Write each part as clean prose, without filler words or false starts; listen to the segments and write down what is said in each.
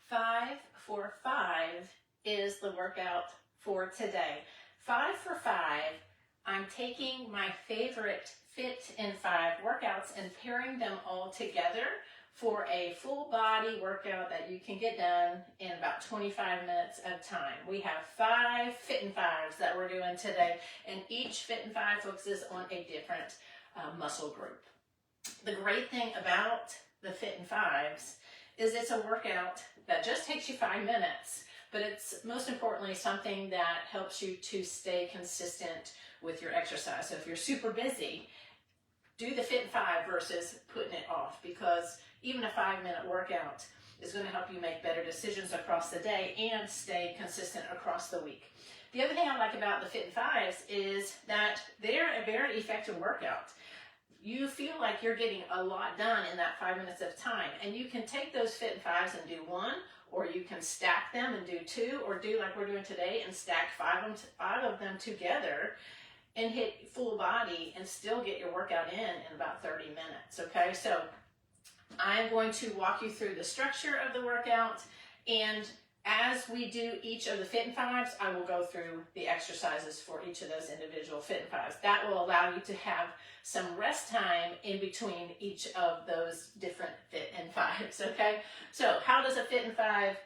5 for 5 is the workout for today. 5 for 5, I'm taking my favorite Fit in 5 workouts and pairing them all together for a full body workout that you can get done in about 25 minutes of time. We have 5 Fit in 5s that we're doing today, and each Fit in 5 focuses on a different muscle group. The great thing about the Fit in 5s is it's a workout that just takes you 5 minutes, but it's most importantly something that helps you to stay consistent with your exercise. So if you're super busy, do the Fit in 5 versus putting it off, because even a 5-minute workout is going to help you make better decisions across the day and stay consistent across the week. The other thing I like about the Fit in 5s is that they're a very effective workout. You feel like you're getting a lot done in that 5 minutes of time, and you can take those Fit in 5s and do one, or you can stack them and do two, or do like we're doing today and stack five of them together and hit full body and still get your workout in about 30 minutes, okay? So I'm going to walk you through the structure of the workout, and as we do each of the Fit in 5s, I will go through the exercises for each of those individual Fit in 5s. That will allow you to have some rest time in between each of those different Fit in 5s, okay? So how does a Fit in 5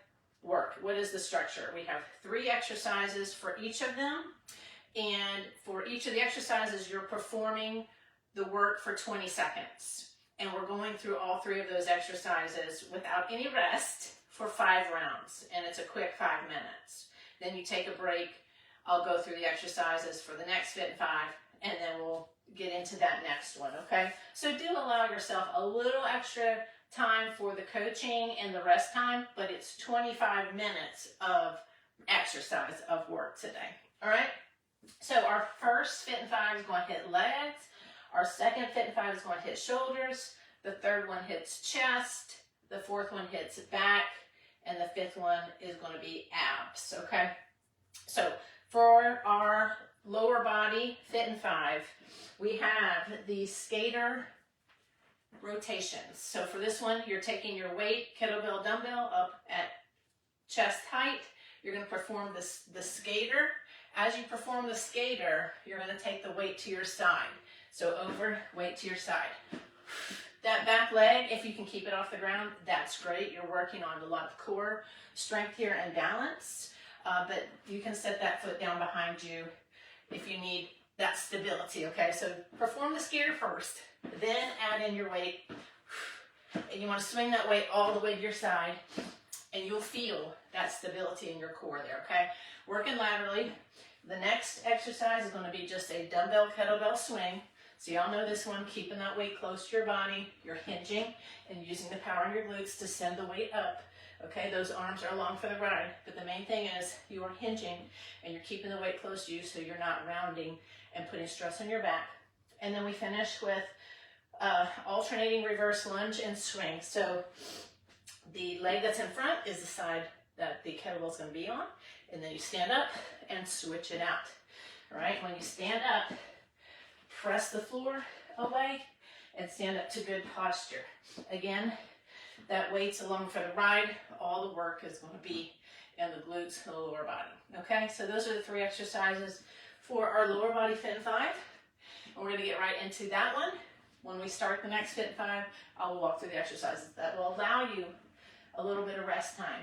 work? What is the structure? We have 3 exercises for each of them, and for each of the exercises, you're performing the work for 20 seconds. And we're going through all 3 of those exercises without any rest for 5 rounds, and it's a quick 5 minutes. Then you take a break. I'll go through the exercises for the next Fit in 5, and then we'll get into that next one, okay? So do allow yourself a little extra time for the coaching and the rest time, but it's 25 minutes of exercise of work today, all right? So our first Fit in 5 is going to hit legs. Our second Fit in 5 is going to hit shoulders. The third one hits chest. The fourth one hits back. And the fifth one is going to be abs, okay? So for our lower body Fit in 5, we have the skater rotations. So for this one, you're taking your weight, kettlebell, dumbbell up at chest height. You're going to perform the skater. As you perform the skater, you're going to take the weight to your side. So over, weight to your side. That back leg, if you can keep it off the ground, that's great. You're working on a lot of core strength here and balance, but you can set that foot down behind you if you need that stability, okay? So perform the skater first, then add in your weight, and you want to swing that weight all the way to your side, and you'll feel that stability in your core there, okay? Working laterally. The next exercise is going to be just a dumbbell kettlebell swing. So y'all know this one, keeping that weight close to your body. You're hinging and using the power in your glutes to send the weight up. Okay, those arms are along for the ride, but the main thing is you are hinging and you're keeping the weight close to you so you're not rounding and putting stress on your back. And then we finish with alternating reverse lunge and swing. So the leg that's in front is the side that the kettlebell is going to be on, and then you stand up and switch it out. All right, when you stand up, press the floor away and stand up to good posture. Again, that weight's along for the ride. All the work is going to be in the glutes and the lower body. Okay, so those are the 3 exercises for our lower body Fit in 5. And we're going to get right into that one. When we start the next Fit in 5, I will walk through the exercises that will allow you a little bit of rest time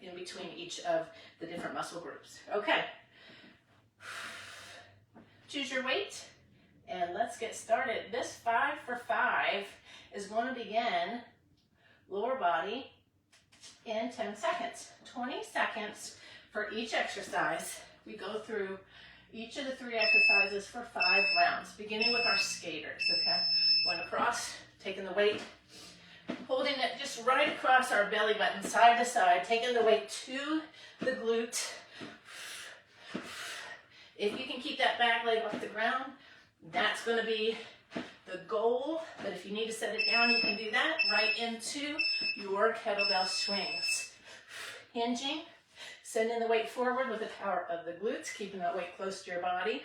in between each of the different muscle groups. Okay, choose your weight and let's get started. This 5 for 5 is going to begin lower body in 10 seconds. 20 seconds for each exercise. We go through each of the 3 exercises for 5 rounds, beginning with our skaters, okay? Going across, taking the weight, holding it just right across our belly button, side to side, taking the weight to the glute. If you can keep that back leg off the ground, that's going to be the goal. But if you need to set it down, you can do that right into your kettlebell swings. Hinging, sending the weight forward with the power of the glutes, keeping that weight close to your body.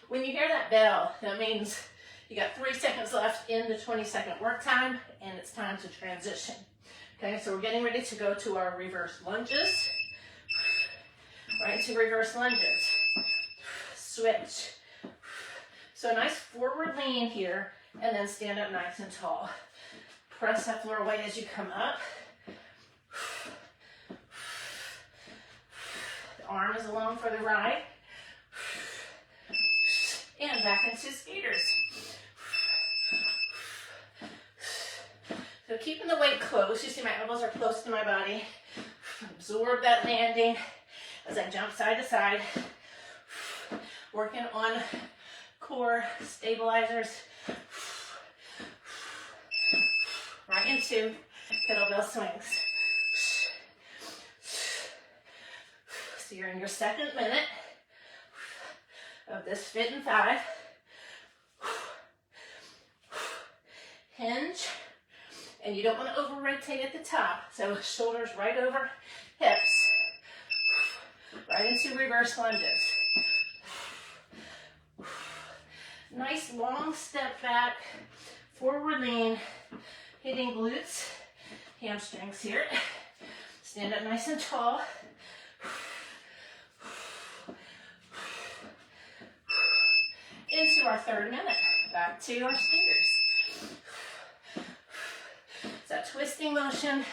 When you hear that bell, that means you got 3 seconds left in the 20-second work time, and it's time to transition. Okay, so we're getting ready to go to our reverse lunges. Right into reverse lunges. Switch. So a nice forward lean here, and then stand up nice and tall. Press that floor weight as you come up. The arm is along for the ride. And back into skaters. So keeping the weight close. You see my elbows are close to my body. Absorb that landing as I jump side to side. Working on core stabilizers. Right into kettlebell swings. So you're in your second minute of this fit in 5. Hinge. And you don't want to over rotate at the top. So shoulders right over hips. Right into reverse lunges. Nice long step back, forward lean, hitting glutes, hamstrings here. Stand up nice and tall. Into our third minute, back to our skaters. It's that twisting motion.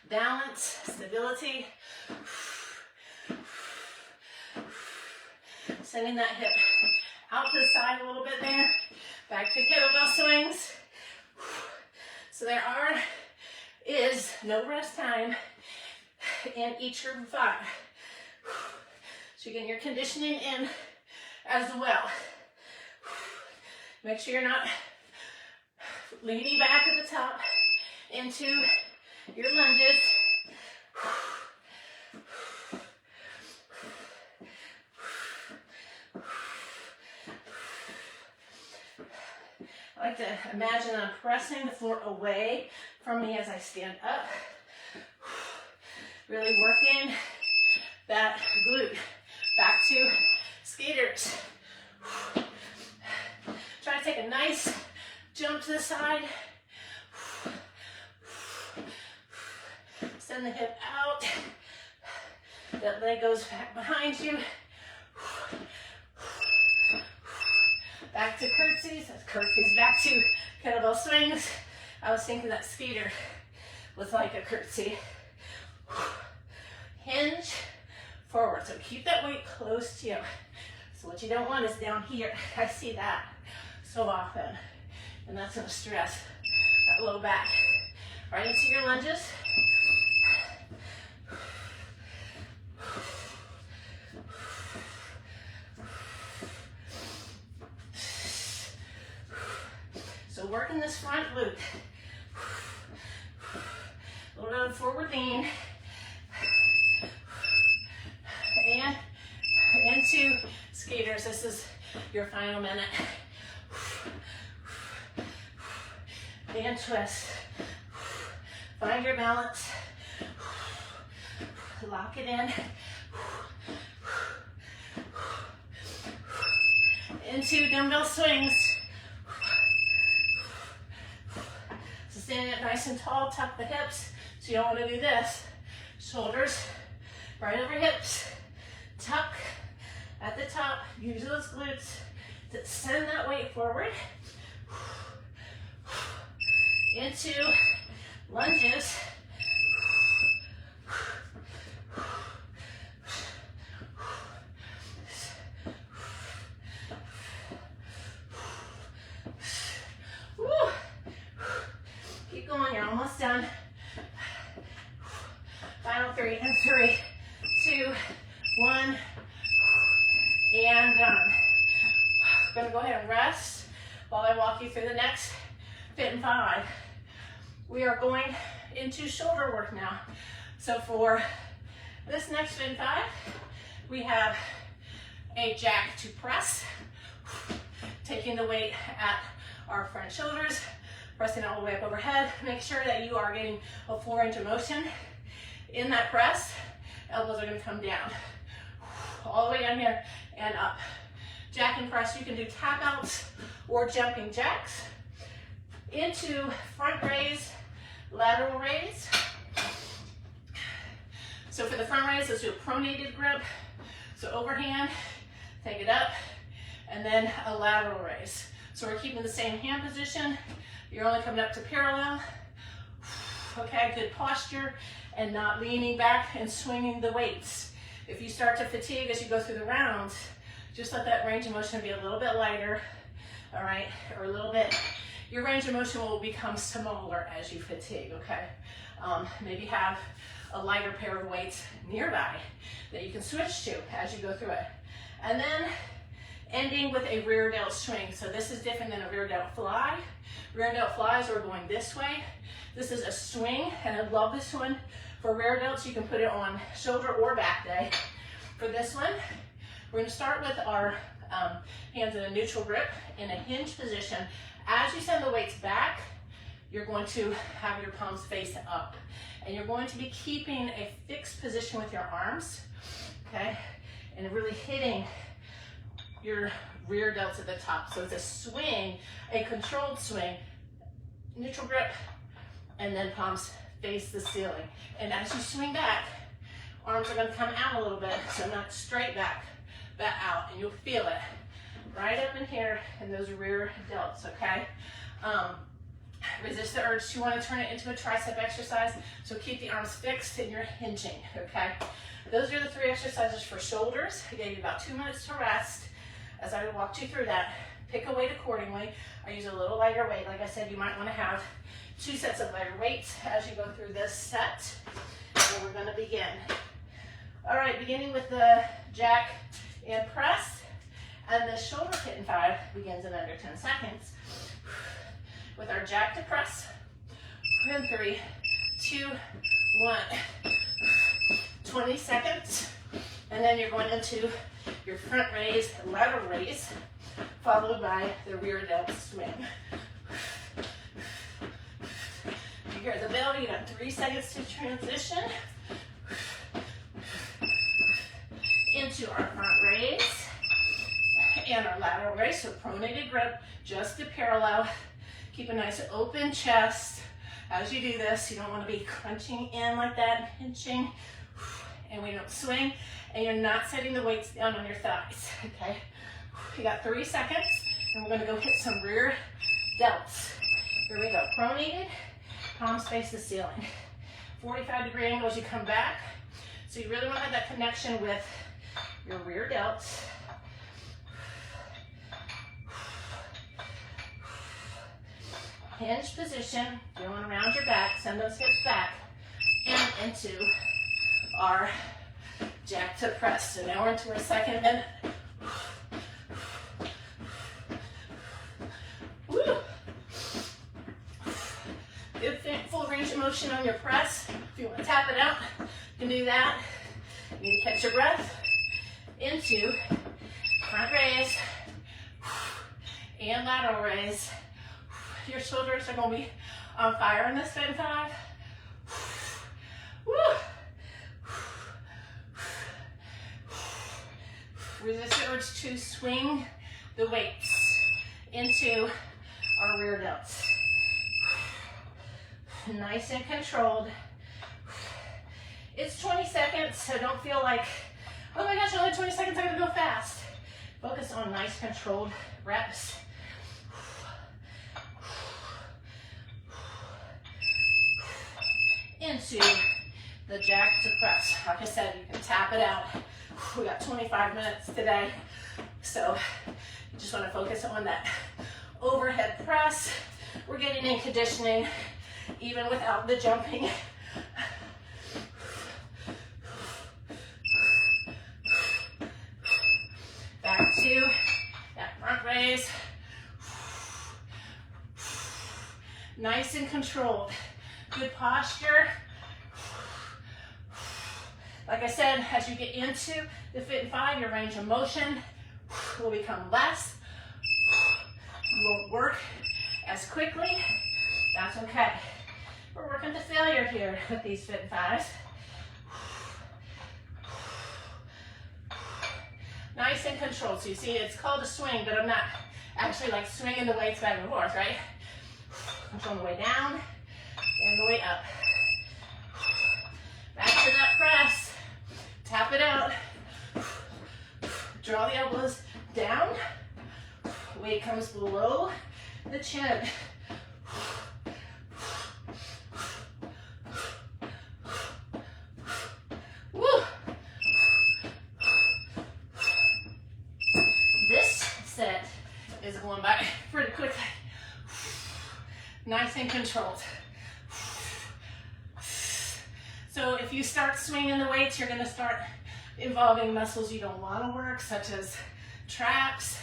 Balance, stability. Sending that hip out to the side a little bit there. Back to kettlebell swings. So there is no rest time in each group of 5. So you're getting your conditioning in as well. Make sure you're not leaning back at the top into your lunges. I like to imagine I'm pressing the floor away from me as I stand up. Really working that glute. Back to skaters. Try to take a nice jump to the side. Send the hip out. That leg goes back behind you. Back to curtsies. That's curtsies. Back to kettlebell swings. I was thinking that skater was like a curtsy. Hinge forward. So keep that weight close to you. So what you don't want is down here. I see that so often. And that's going to stress that low back. Right into your lunges. So working this front glute. A little bit of forward lean. And into skaters. This is your final minute. And twist. Find your balance. Lock it in. Into dumbbell swings. So standing up nice and tall, tuck the hips. So you don't want to do this. Shoulders right over hips. Tuck at the top. Use those glutes to send that weight forward. Into lunges. Woo. Keep going, you're almost done. Final 3 and 3, 2, 1, and done. I'm gonna go ahead and rest while I walk you through the next fit in 5. We are going into shoulder work now. So for this next fit in 5, we have a jack to press, taking the weight at our front shoulders, pressing all the way up overhead. Make sure that you are getting a 4-inch of motion in that press. Elbows are going to come down all the way down here and up. Jack and press, you can do tap outs or jumping jacks into front raise, lateral raise. So for the front raise, let's do a pronated grip. So overhand, take it up, and then a lateral raise. So we're keeping the same hand position. You're only coming up to parallel. Okay, good posture, and not leaning back and swinging the weights. If you start to fatigue as you go through the rounds, just let that range of motion be a little bit lighter, all right, or a little bit. Your range of motion will become smaller as you fatigue, okay? Maybe have a lighter pair of weights nearby that you can switch to as you go through it. And then ending with a rear delt swing. So this is different than a rear delt fly. Rear delt flies are going this way. This is a swing, and I love this one. For rear delts, you can put it on shoulder or back day. For this one, we're gonna start with our hands in a neutral grip in a hinge position. As you send the weights back, you're going to have your palms face up. And you're going to be keeping a fixed position with your arms, okay? And really hitting your rear delts at the top. So it's a swing, a controlled swing, neutral grip, and then palms face the ceiling. And as you swing back, arms are gonna come out a little bit, so not straight back, but out, and you'll feel it right up in here in those rear delts, okay? Resist the urge to want to turn it into a tricep exercise, so keep the arms fixed and you're hinging, okay? Those are the 3 exercises for shoulders. I gave you about 2 minutes to rest. As I walked you through that, pick a weight accordingly. I use a little lighter weight. Like I said, you might want to have 2 sets of lighter weights as you go through this set. So we're going to begin. All right, beginning with the jack and press, and the shoulder hit in 5 begins in under 10 seconds. With our jack to press, in 3, 2, 1, 20 seconds, and then you're going into your front raise, lateral raise, followed by the rear delt swing. You hear the bell, you got 3 seconds to transition into our front raise and our lateral raise, so pronated grip, just to parallel. Keep a nice open chest as you do this. You don't want to be crunching in like that, pinching, and we don't swing, and you're not setting the weights down on your thighs, okay? You got 3 seconds, and we're gonna go hit some rear delts. Here we go, pronated, palms face the ceiling. 45-degree angle as you come back. So you really want to have that connection with your rear delts. Hinge position, going around your back, send those hips back, and into our jack to press. So now we're into our 2nd minute. Woo. Good full range of motion on your press. If you want to tap it out, you can do that. You need to catch your breath into front raise and lateral raise. Your shoulders are going to be on fire in this Fit in 5. Woo. Resist the urge to swing the weights into our rear delts. Nice and controlled. It's 20 seconds, so don't feel like, oh my gosh, only 20 seconds, I gotta go fast. Focus on nice controlled reps. Into the jack to press. Like I said, you can tap it out. We got 25 minutes today, so you just want to focus on that overhead press. We're getting in conditioning even without the jumping. Back to that front raise. Nice and controlled. Good posture. Like I said, as you get into the Fit in 5, your range of motion will become less. You won't work as quickly. That's okay. We're working to failure here with these Fit in 5s. Nice and controlled. So you see, it's called a swing, but I'm not actually like swinging the weights back and forth, right? Control the way down and the way up. Back to that press. Tap it out. Draw the elbows down. Weight comes below the chin. Woo. This set is going by pretty quickly. Nice and controlled. So if you start swinging the weights, you're going to start involving muscles you don't want to work, such as traps.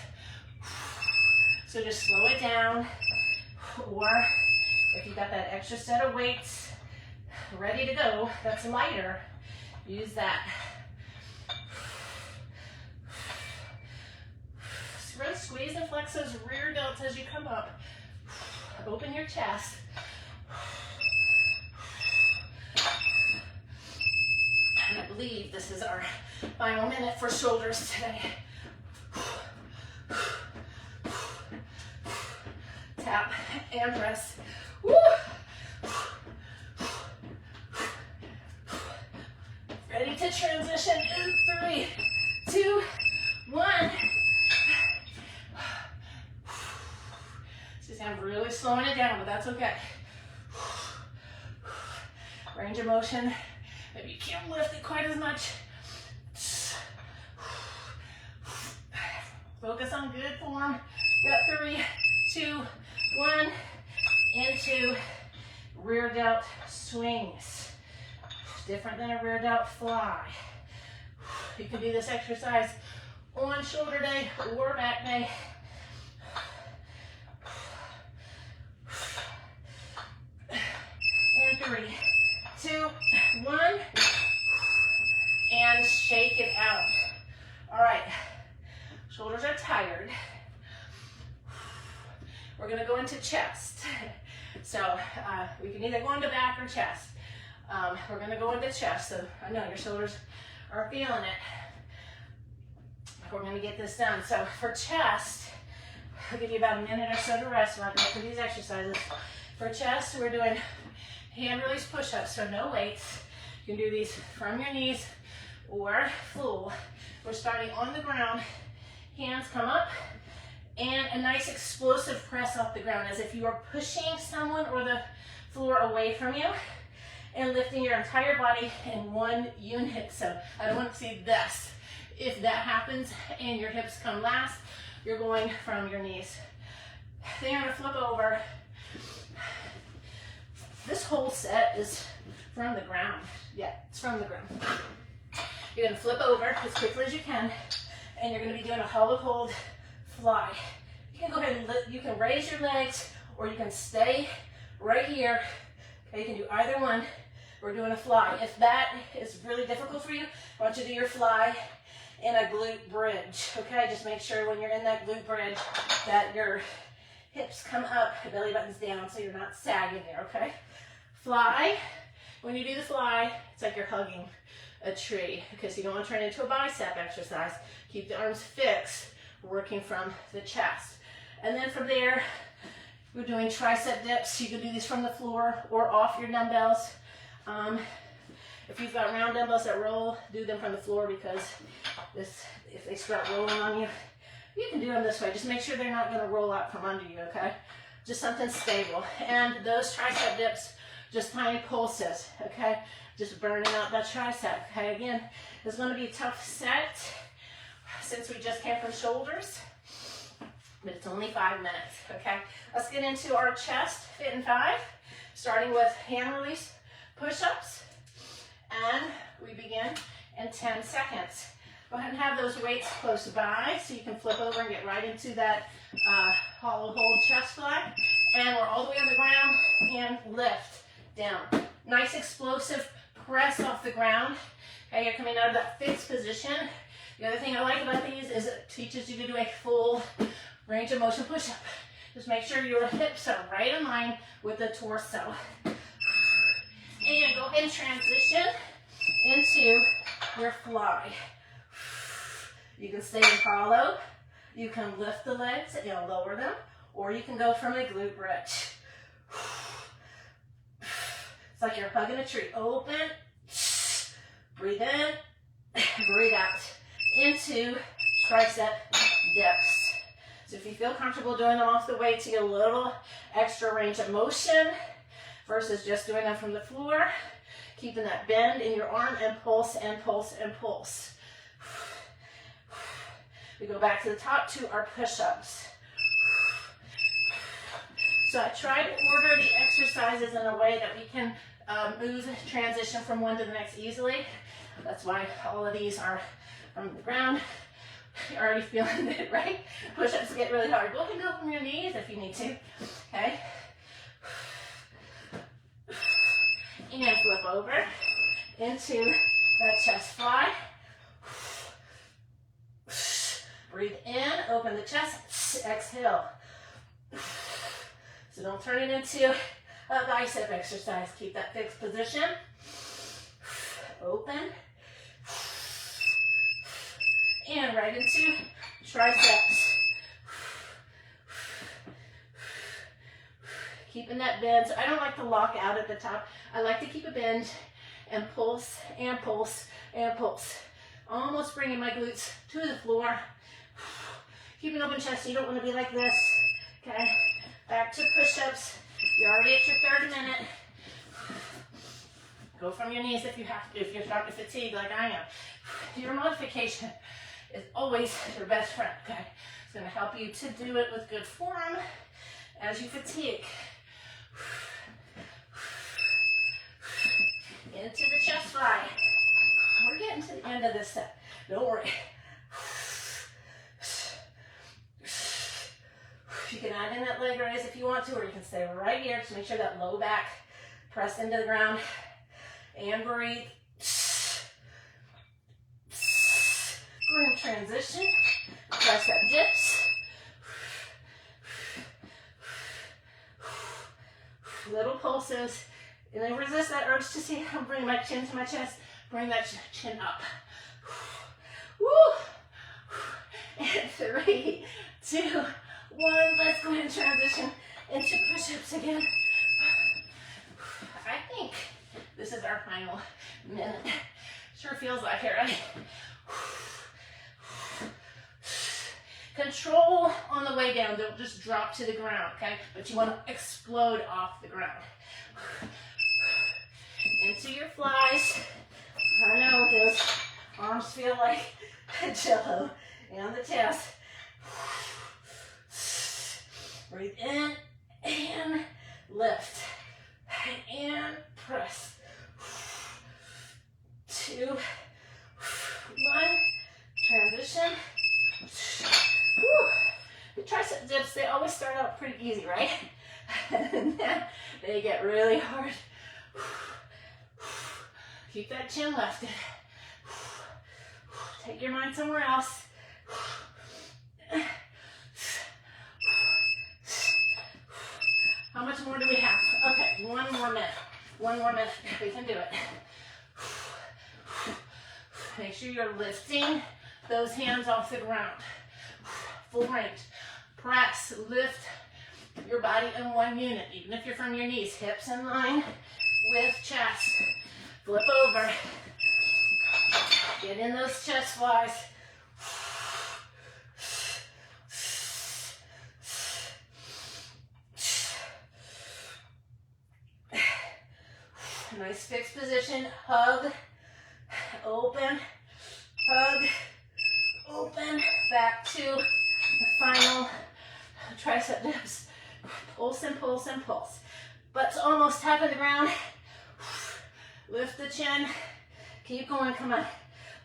So just slow it down. Or if you got that extra set of weights ready to go, that's lighter, use that. Really squeeze and flex those rear delts as you come up. Open your chest. And I believe this is our final minute for shoulders today. Tap and press. Woo. Ready to transition in 3, 2, 1. See, I'm really slowing it down, but that's okay. Range of motion. Maybe you can't lift it quite as much. Focus on good form. Got 3, 2, 1. Into rear delt swings. Different than a rear delt fly. You can do this exercise on shoulder day or back day. And 3, 2, 1. And shake it out. All right. Shoulders are tired. We're going to go into chest. So we can either go into back or chest. We're going to go into chest. So I know your shoulders are feeling it. We're going to get this done. So for chest, I'll give you about a minute or so to rest while I go through these exercises. For chest, we're doing hand release push-ups, so no weights. You can do these from your knees or full. We're starting on the ground. Hands come up. And a nice explosive press off the ground as if you are pushing someone or the floor away from you and lifting your entire body in one unit. So I don't want to see this. If that happens and your hips come last, you're going from your knees. Then you're going to flip over. This whole set is from the ground. Yeah, it's from the ground. You're going to flip over as quickly as you can, and you're going to be doing a hollow hold fly. You can go ahead and you can raise your legs, or you can stay right here. Okay, you can do either one. We're doing a fly. If that is really difficult for you, I want you to do your fly in a glute bridge. Okay, just make sure when you're in that glute bridge that your hips come up, belly button's down, so you're not sagging there. Okay, fly. When you do the fly, it's like you're hugging a tree, because you don't want to turn it into a bicep exercise. Keep the arms fixed, working from the chest. And then from there, we're doing tricep dips. You can do these from the floor or off your dumbbells. If you've got round dumbbells that roll, do them from the floor, because if they start rolling on you, you can do them this way. Just make sure they're not going to roll out from under you, okay? Just something stable. And those tricep dips, just tiny pulses, okay? Just burning out that tricep, okay? Again, it's going to be a tough set since we just came from shoulders, but it's only 5 minutes, okay? Let's get into our chest fit in 5, starting with hand release push-ups, and we begin in 10 seconds. Go ahead and have those weights close by so you can flip over and get right into that hollow hold chest fly. And we're all the way on the ground, and lift down. Nice explosive press off the ground. Okay, you're coming out of that fixed position. The other thing I like about these is it teaches you to do a full range of motion push-up. Just make sure your hips are right in line with the torso. And go ahead and transition into your fly. You can stay in hollow, You can lift the legs, lower them, or you can go from a glute bridge. It's like you're hugging a tree. Open, breathe in, breathe out into tricep dips. So if you feel comfortable doing them off the weights, you get a little extra range of motion versus just doing them from the floor. Keeping that bend in your arm and pulse and pulse and pulse. We go back to the top to our push-ups. So I try to order the exercises in a way that we can transition from one to the next easily. That's why all of these are from the ground. You're already feeling it, right? Push-ups get really hard. Go ahead and go from your knees if you need to, okay? And flip over into that chest fly. Breathe in, open the chest, exhale. So don't turn it into a bicep exercise. Keep that fixed position. Open. And right into triceps. Keeping that bend. So I don't like to lock out at the top. I like to keep a bend and pulse and pulse and pulse. Almost bringing my glutes to the floor. Keep an open chest. You don't want to be like this. Okay. Back to push-ups. You're already at your third minute. Go from your knees if you have to, if you're starting to fatigue like I am. Your modification is always your best friend, okay? It's going to help you to do it with good form as you fatigue. Into the chest fly. We're getting to the end of this set. Don't worry. You can add in that leg raise if you want to, or you can stay right here. Just make sure that low back pressed into the ground. And breathe. We're in transition. Tricep dips. Little pulses. And then resist that urge to see I'm bringing my chin to my chest. Bring that chin up. Woo! And 3, 2, 1. Let's go ahead and transition into push-ups again. I think this is our final minute. Sure feels like it, right? Control on the way down. Don't just drop to the ground, okay? But you want to explode off the ground. Into your flies. I know those arms feel like jello on the chest. Breathe in and lift and press. 2, 1. Transition. Woo. The tricep dips, they always start out pretty easy, right? And then they get really hard. Keep that chin lifted. Take your mind somewhere else. How much more do we have? Okay, 1 more minute. 1 more minute. We can do it. Make sure you're lifting those hands off the ground. Full range. Press, lift your body in 1 unit. Even if you're from your knees, hips in line with chest. Flip over. Get in those chest flies. Nice fixed position. Hug. Open. Hug. Open. Back to the final tricep dips. Pulse and pulse and pulse. Butt's almost tapping the ground. Lift the chin. Keep going. Come on.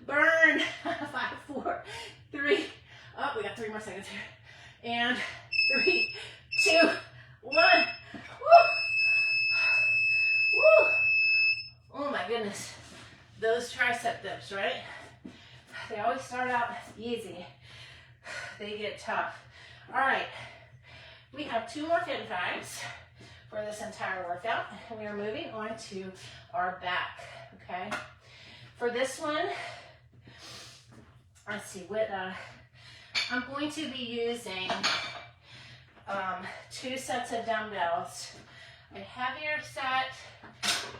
Burn. 5, 4, 3. Oh, we got 3 more seconds here. And 3, 2, 1. Woo! Woo! Oh my goodness. Those tricep dips, right? They always start out easy. They get tough. All right. We have 2 more 55s for this entire workout. And we are moving on to our back, okay? For this one, let's see, what I'm going to be using 2 sets of dumbbells, a heavier set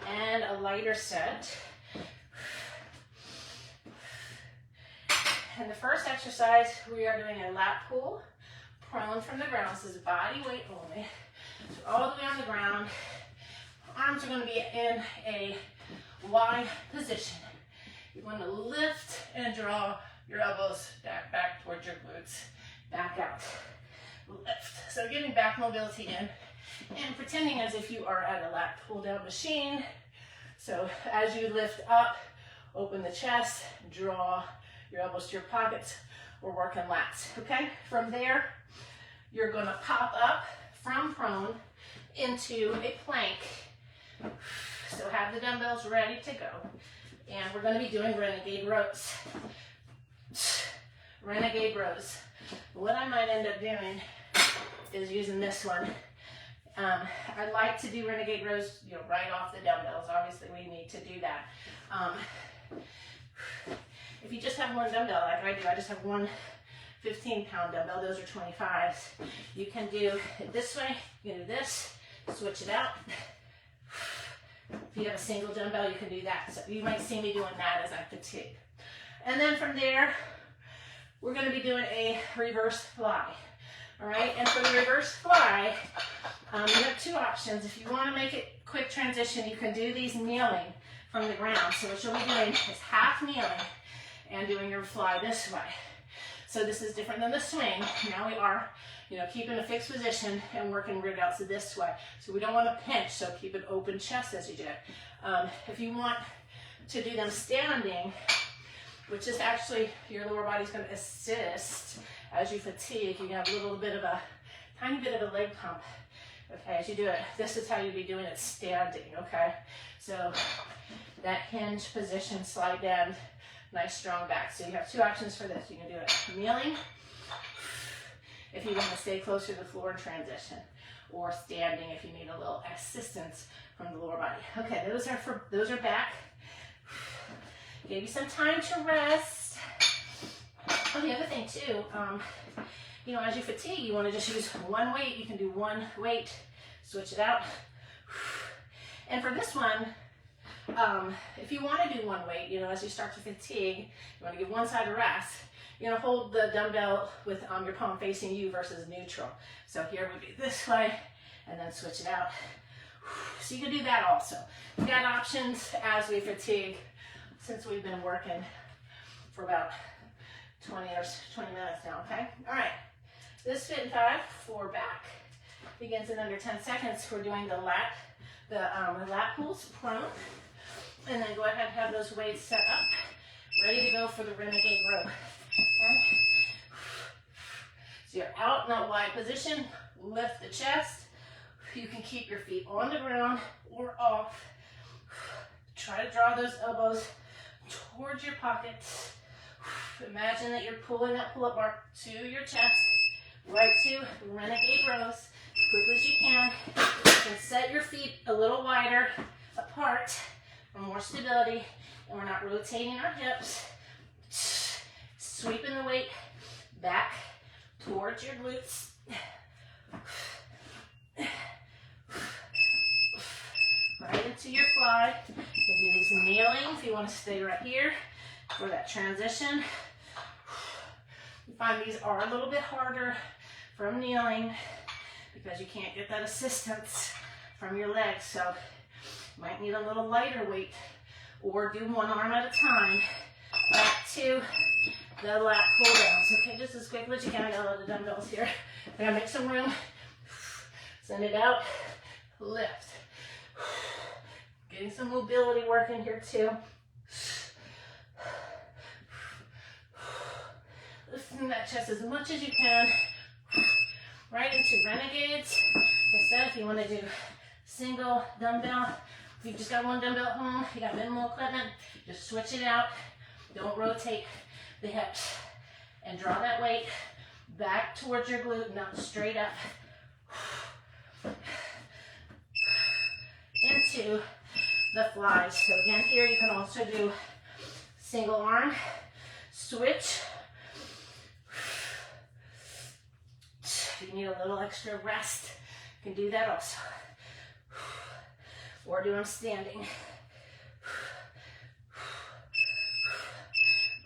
and a lighter set. And the first exercise, we are doing a lat pull, prone from the ground. This is body weight only. So all the way on the ground. Arms are going to be in a Y position. You want to lift and draw your elbows back towards your glutes. Back out. Lift. So getting back mobility in and pretending as if you are at a lat pull down machine. So as you lift up, open the chest, draw your elbows to your pockets. We're working lats, okay? From there, you're going to pop up from prone into a plank. So have the dumbbells ready to go. And we're going to be doing renegade rows. Renegade rows. What I might end up doing is using this one. I like to do renegade rows, right off the dumbbells. Obviously, we need to do that. If you just have one dumbbell, like I do, I just have one 15-pound dumbbell. Those are 25s. You can do it this way. You can do this. Switch it out. If you have a single dumbbell, you can do that. So you might see me doing that as I fatigue. And then from there, we're going to be doing a reverse fly. All right, and for the reverse fly, you have 2 options. If you want to make it quick transition, you can do these kneeling from the ground. So what you'll be doing is half kneeling and doing your fly this way. So this is different than the swing. Now we are, keeping a fixed position and working rear delts this way. So we don't want to pinch, so keep an open chest as you do it. If you want to do them standing, which is actually your lower body's going to assist as you fatigue, you have a little bit of a, tiny bit of a leg pump, okay, as you do it. This is how you'd be doing it standing, okay? So that hinge position, slide down, nice strong back. So you have 2 options for this. You can do it kneeling, if you want to stay closer to the floor in transition, or standing if you need a little assistance from the lower body. Okay, those are back. Give you some time to rest. Oh, the other thing too, as you fatigue, you want to just use one weight. You can do one weight, switch it out. And for this one, if you want to do one weight, as you start to fatigue, you want to give one side a rest. You're going to hold the dumbbell with your palm facing you versus neutral. So here we do this way, and then switch it out. So you can do that also. We've got options as we fatigue, since we've been working for about 20 minutes now, okay? All right, this Fit in 5 for back begins in under 10 seconds. We're doing the lat pulls, prone, and then go ahead and have those weights set up, ready to go for the renegade row, okay? So you're out in that wide position, lift the chest. You can keep your feet on the ground or off. Try to draw those elbows towards your pockets. Imagine that you're pulling that pull-up bar to your chest, right to renegade rows, as quickly as you can. You can set your feet a little wider apart for more stability, and we're not rotating our hips. Sweeping the weight back towards your glutes. Right into your fly. You can do these kneeling if you want to stay right here for that transition. You find these are a little bit harder from kneeling because you can't get that assistance from your legs. So you might need a little lighter weight, or do one arm at a time. Back to the lat pull downs. Okay, just as quickly as you can. I got a lot of dumbbells here. I gotta make some room. Send it out. Lift. Getting some mobility work in here too. Lifting that chest as much as you can. Right into renegades. Like I said, if you want to do single dumbbell, if you've just got one dumbbell at home, you got minimal equipment, just switch it out. Don't rotate the hips. And draw that weight back towards your glute, not straight up. Into the flies. So again, here you can also do single arm, switch, need a little extra rest, you can do that also. Or do them standing.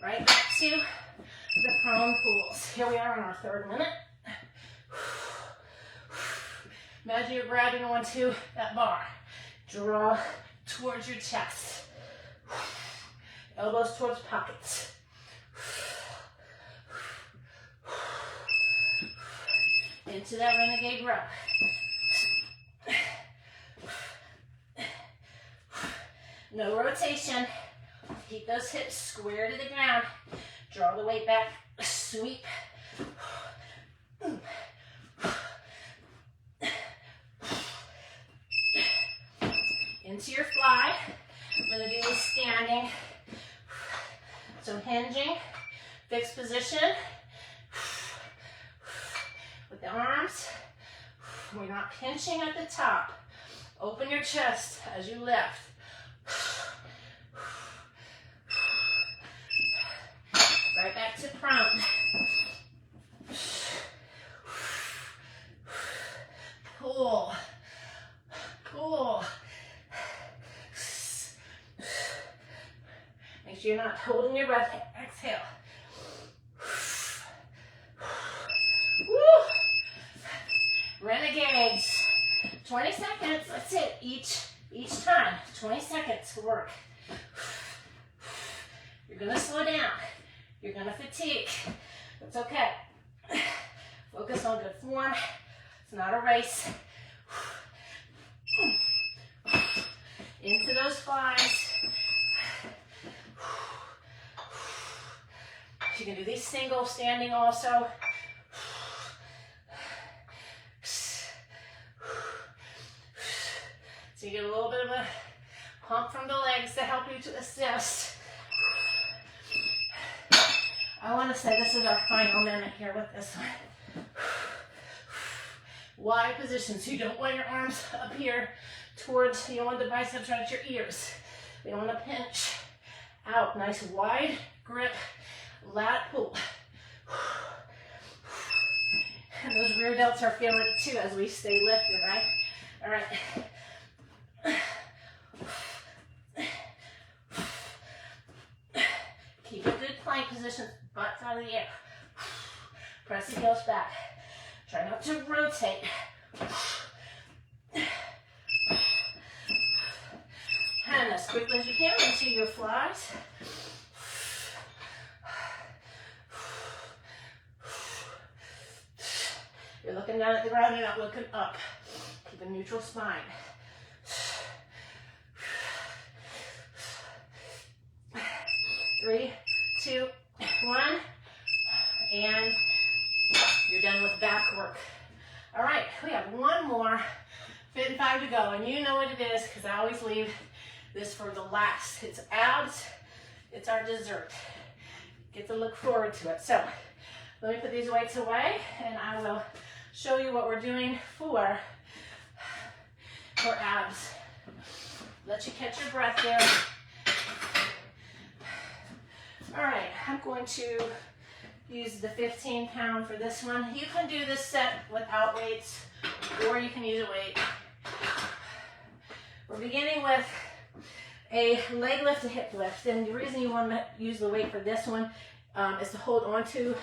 Right back to the prone pulls. Here we are on our 3rd minute. Imagine you're grabbing onto that bar. Draw towards your chest. Elbows towards pockets. Into that renegade row. No rotation. Keep those hips square to the ground. Draw the weight back. Sweep. Into your fly. We're going to do this standing. So hinging. Fixed position. With the arms. We're not pinching at the top. Open your chest as you lift. Right back to prone. Pull. Pull. Make sure you're not holding your breath. Exhale. Woo. Renegades. 20 seconds. That's it. Each time. 20 seconds to work. You're going to slow down. You're going to fatigue. It's okay. Focus on good form. It's not a race. Into those flies. You can do these single, standing also. So you get a little bit of a pump from the legs to help you to assist. I want to say this is our final minute here with this one. Wide position, so you don't want your arms up here towards, you don't want the biceps right at your ears. You don't want to pinch out. Nice wide grip, lat pull. And those rear delts are feeling it too as we stay lifted, right? All right. Keep a good plank position, butts out of the air. Press the heels back. Try not to rotate. And as quickly as you can into your flies. You're looking down at the ground, you're not looking up. Keep a neutral spine. 3, 2, 1, and you're done with back work. All right, we have one more fit and 5 to go, and you know what it is because I always leave this for the last. It's abs, it's our dessert. Get to look forward to it. So let me put these weights away, and I will show you what we're doing for abs. Let you catch your breath there. All right, I'm going to use the 15-pound for this one. You can do this set without weights, or you can use a weight. We're beginning with a leg lift, a hip lift, and the reason you want to use the weight for this one is to hold on to,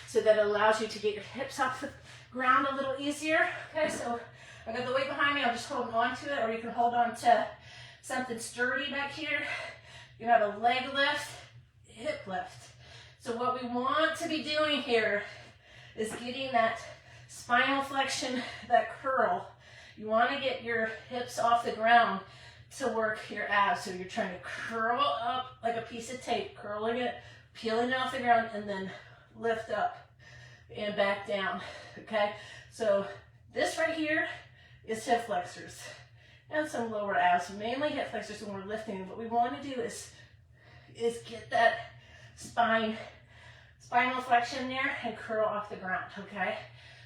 so that it allows you to get your hips off the ground a little easier. Okay, so I got the weight behind me, I'm just holding on to it, or you can hold on to something sturdy back here. You have a leg lift, hip lift. So what we want to be doing here is getting that spinal flexion, that curl. You want to get your hips off the ground to work your abs. So you're trying to curl up like a piece of tape, curling it, peeling it off the ground, and then lift up and back down. Okay, so this right here is hip flexors and some lower abs, mainly hip flexors when we're lifting. What we want to do is get that spinal flexion there and curl off the ground, okay?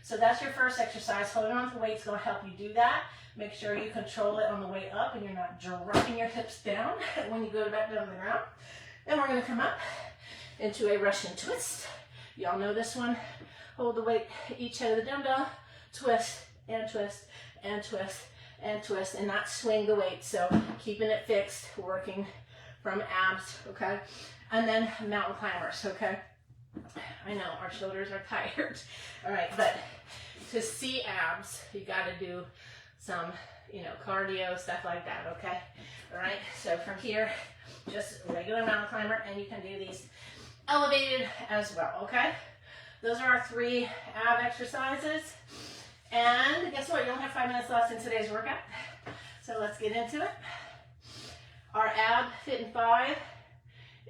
So that's your first exercise. Holding on to the weight's going to help you do that. Make sure you control it on the way up and you're not dropping your hips down when you go back down to the ground. Then we're going to come up into a Russian twist. Y'all know this one. Hold the weight each head of the dumbbell. twist and twist and twist and twist, and not swing the weight. So keeping it fixed, working from abs, okay? And then mountain climbers, okay? I know our shoulders are tired. All right, but to see abs, you got to do some, you know, cardio, stuff like that, okay? All right, so from here, just regular mountain climber, and you can do these elevated as well, okay? Those are our 3 ab exercises. And guess what? You only have 5 minutes left in today's workout. So let's get into it. Our ab fit in 5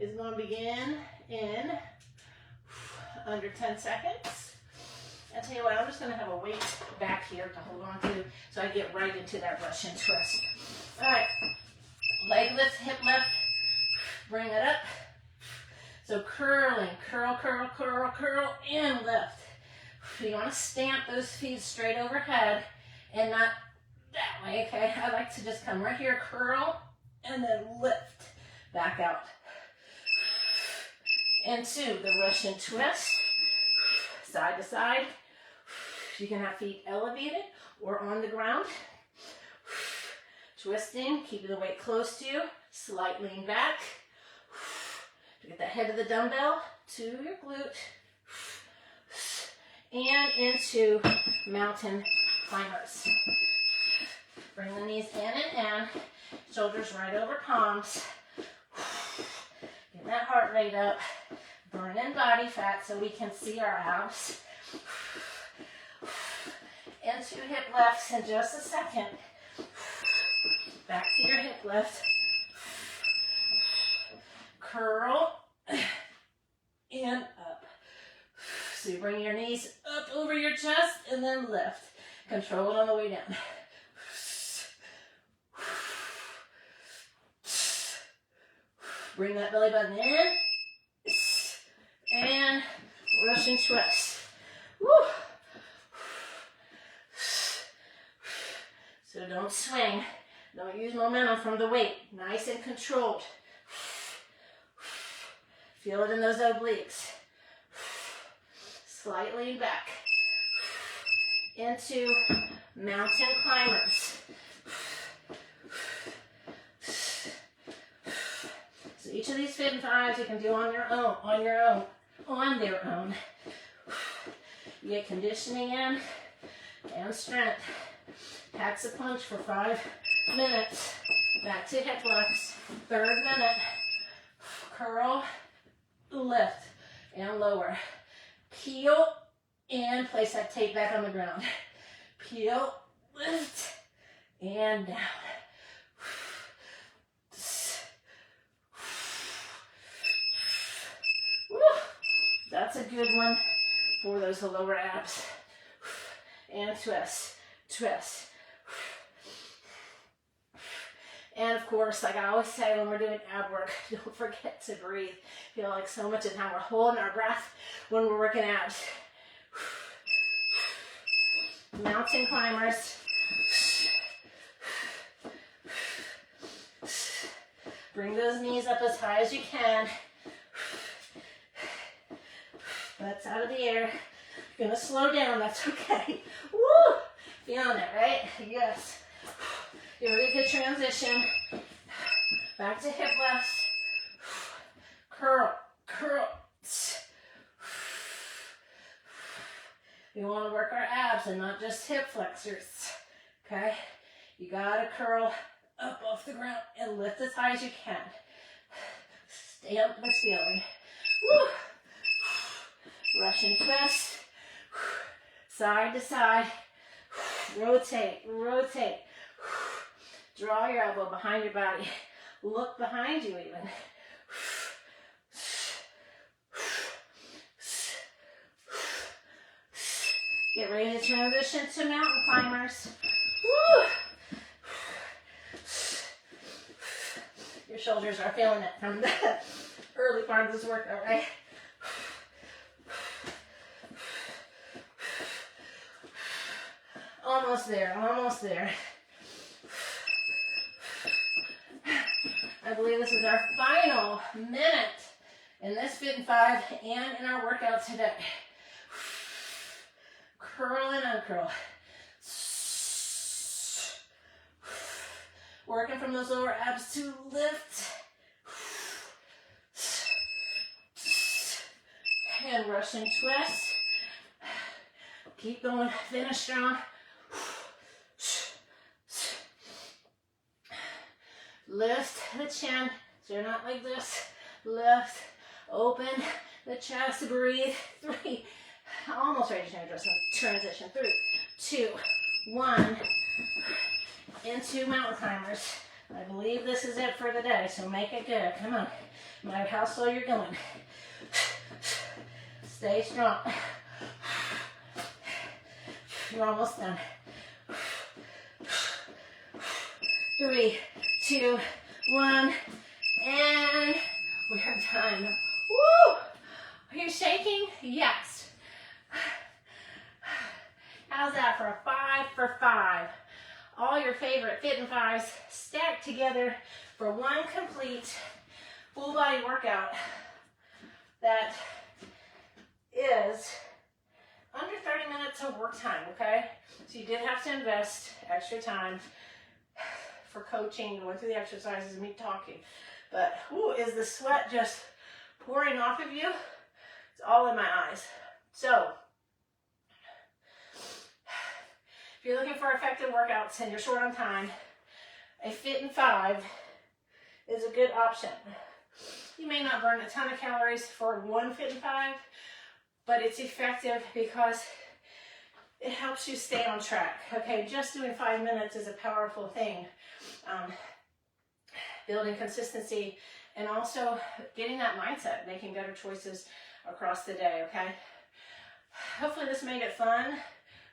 is going to begin in under 10 seconds. I'll tell you what, I'm just going to have a weight back here to hold on to so I get right into that Russian twist. All right, leg lift, hip lift, bring it up. So curling, curl, curl, curl, curl, and lift. You want to stamp those feet straight overhead and not that way, okay? I like to just come right here, curl, and then lift back out. Into the Russian twist, side to side. You can have feet elevated or on the ground. Twisting, keeping the weight close to you, slight lean back. Get the head of the dumbbell to your glute. And into mountain climbers. Bring the knees in and in, shoulders right over palms. Get that heart rate up, burning body fat so we can see our abs. Into hip lifts in just a second. Back to your hip lift. Curl and up. So you bring your knees up over your chest and then lift. Control it on the way down. Bring that belly button in. And Russian twist. Woo. So don't swing. Don't use momentum from the weight. Nice and controlled. Feel it in those obliques. Slightly back. Into mountain climbers. So each of these fit in 5s you can do on your own, on their own. You get conditioning in and strength. Packs a punch for 5 minutes. Back to hip flex. 3rd minute. Curl, lift, and lower. Peel, and place that tape back on the ground. Peel, lift, and down. Woo. That's a good one for those lower abs. And twist, twist. And of course, like I always say when we're doing ab work, don't forget to breathe. I feel like so much of the time we're holding our breath when we're working abs. Mountain climbers. Bring those knees up as high as you can. Butts out of the air. You're gonna slow down, that's okay. Woo! Feeling it, right? Yes. You're really good transition. Back to hip lifts. Curl, curl. We want to work our abs and not just hip flexors. Okay? You gotta curl up off the ground and lift as high as you can. Stay up the ceiling. Woo! Russian twist. Side to side. Rotate, rotate. Draw your elbow behind your body. Look behind you even. Get ready to transition to mountain climbers. Woo! Your shoulders are feeling it from the early part of this workout, right? Almost there, almost there. I believe this is our final minute in this Fit in 5 and in our workout today. Curl and uncurl. Working from those lower abs to lift. And Russian twist. Keep going, finish strong. Lift the chin, so you're not like this. Lift, open the chest, breathe. 3, almost ready to transition. 3, 2, 1. Into mountain climbers. I believe this is it for today, so make it good. Come on, no matter how slow you're going. Stay strong. You're almost done. 3, 2, 1, and we are done. Woo! Are you shaking? Yes. How's that for a 5 for 5? All your favorite Fit in 5s stacked together for one complete full body workout that is under 30 minutes of work time, okay? So you did have to invest extra time for coaching, going through the exercises, and me talking. But whoo, is the sweat just pouring off of you? It's all in my eyes. So, if you're looking for effective workouts and you're short on time, a Fit in 5 is a good option. You may not burn a ton of calories for one Fit in 5, but it's effective because it helps you stay on track. Okay, just doing 5 minutes is a powerful thing. Building consistency and also getting that mindset, making better choices across the day, okay? Hopefully this made it fun,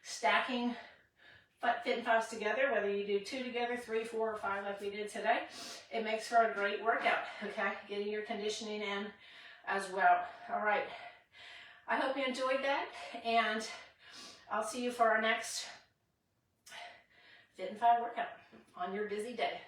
stacking Fit in 5s together, whether you do 2 together, 3, 4, or 5 like we did today. It makes for a great workout, okay? Getting your conditioning in as well. All right. I hope you enjoyed that, and I'll see you for our next Fit in 5 workout on your busy day.